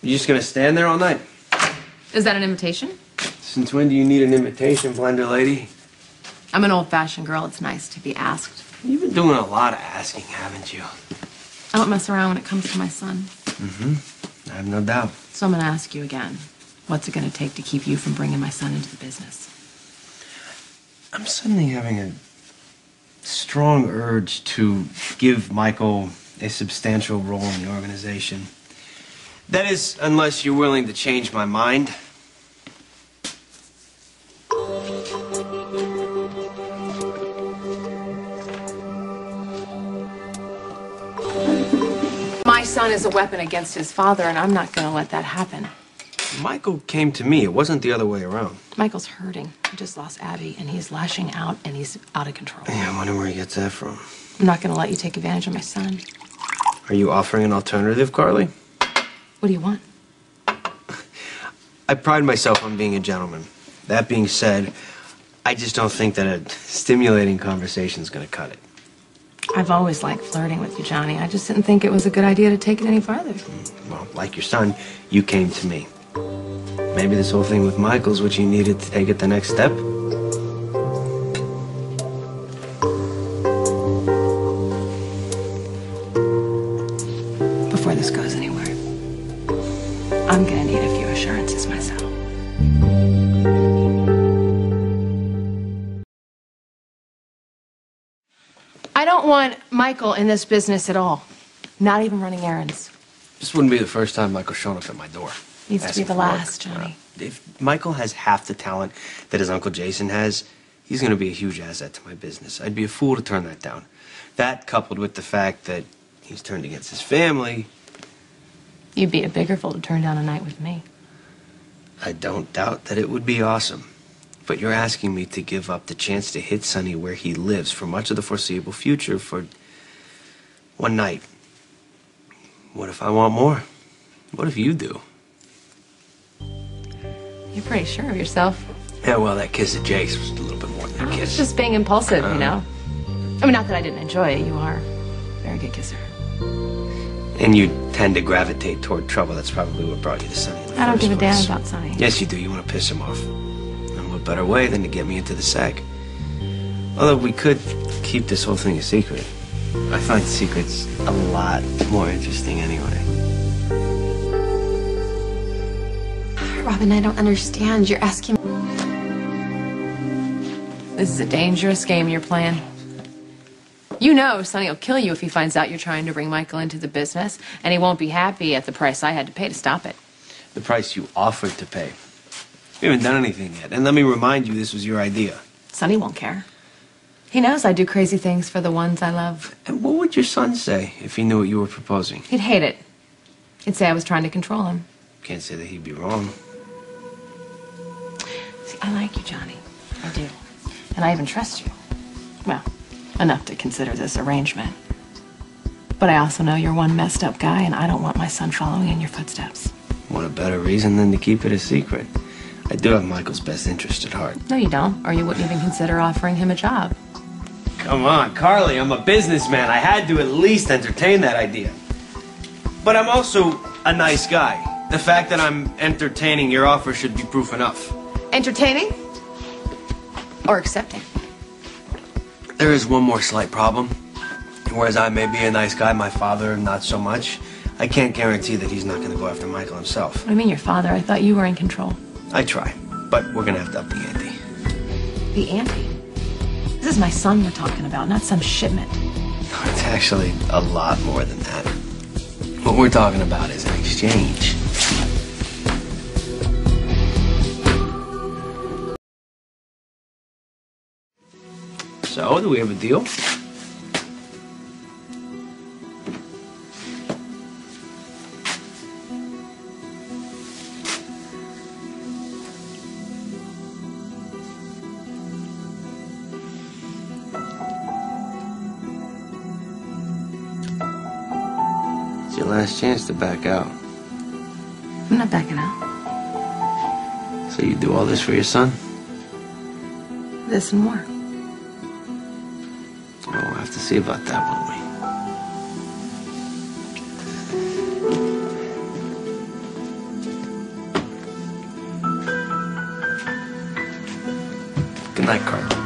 You just gonna stand there all night? Is that an invitation? Since when do you need an invitation, Blender Lady? I'm an old-fashioned girl. It's nice to be asked. You've been doing a lot of asking, haven't you? I don't mess around when it comes to my son. Mm-hmm. I have no doubt. So I'm going to ask you again. What's it going to take to keep you from bringing my son into the business? I'm suddenly having a strong urge to give Michael a substantial role in the organization. That is, unless you're willing to change my mind. My son is a weapon against his father, and I'm not going to let that happen. Michael came to me. It wasn't the other way around. Michael's hurting. He just lost Abby, and he's lashing out, and he's out of control. Yeah, I wonder where he gets that from. I'm not going to let you take advantage of my son. Are you offering an alternative, Carly? What do you want? I pride myself on being a gentleman. That being said, I just don't think that a stimulating conversation is going to cut it. I've always liked flirting with you, Johnny. I just didn't think it was a good idea to take it any farther. Well, like your son, you came to me. Maybe this whole thing with Michael's what you needed to take it the next step? Before this goes anywhere, I'm gonna need a few assurances myself. I don't want Michael in this business at all. Not even running errands. This wouldn't be the first time Michael's shown up at my door. Needs to be the last, Johnny. If Michael has half the talent that his Uncle Jason has, he's going to be a huge asset to my business. I'd be a fool to turn that down. That, coupled with the fact that he's turned against his family... You'd be a bigger fool to turn down a night with me. I don't doubt that it would be awesome. But you're asking me to give up the chance to hit Sonny where he lives for much of the foreseeable future for one night. What if I want more? What if you do? You're pretty sure of yourself. Yeah, well, that kiss at Jake's was a little bit more than a kiss. Just being impulsive, you know? I mean, not that I didn't enjoy it. You are a very good kisser. And you tend to gravitate toward trouble. That's probably what brought you to Sonny in the first place. I don't give a damn about Sonny. Yes, you do. You want to piss him off. And what better way than to get me into the sack? Although we could keep this whole thing a secret. I find secrets a lot more interesting anyway. Robin, I don't understand. You're asking... This is a dangerous game you're playing. You know Sonny will kill you if he finds out you're trying to bring Michael into the business, and he won't be happy at the price I had to pay to stop it. The price you offered to pay. We haven't done anything yet, and let me remind you this was your idea. Sonny won't care. He knows I do crazy things for the ones I love. And what would your son say if he knew what you were proposing? He'd hate it. He'd say I was trying to control him. Can't say that he'd be wrong. See, I like you, Johnny. I do. And I even trust you. Well, enough to consider this arrangement. But I also know you're one messed up guy, and I don't want my son following in your footsteps. What a better reason than to keep it a secret. I do have Michael's best interest at heart. No, you don't, or you wouldn't even consider offering him a job. Come on, Carly, I'm a businessman. I had to at least entertain that idea. But I'm also a nice guy. The fact that I'm entertaining your offer should be proof enough. Entertaining? Or accepting? There is one more slight problem. Whereas I may be a nice guy, my father not so much. I can't guarantee that he's not going to go after Michael himself. What do you mean your father? I thought you were in control. I try, but we're going to have to up the ante. The ante? This is my son we're talking about, not some shipment. It's actually a lot more than that. What we're talking about is an exchange. So, do we have a deal? It's your last chance to back out. I'm not backing out. So you do all this for your son? This and more. Well, we'll have to see about that, won't we? Good night, Carl.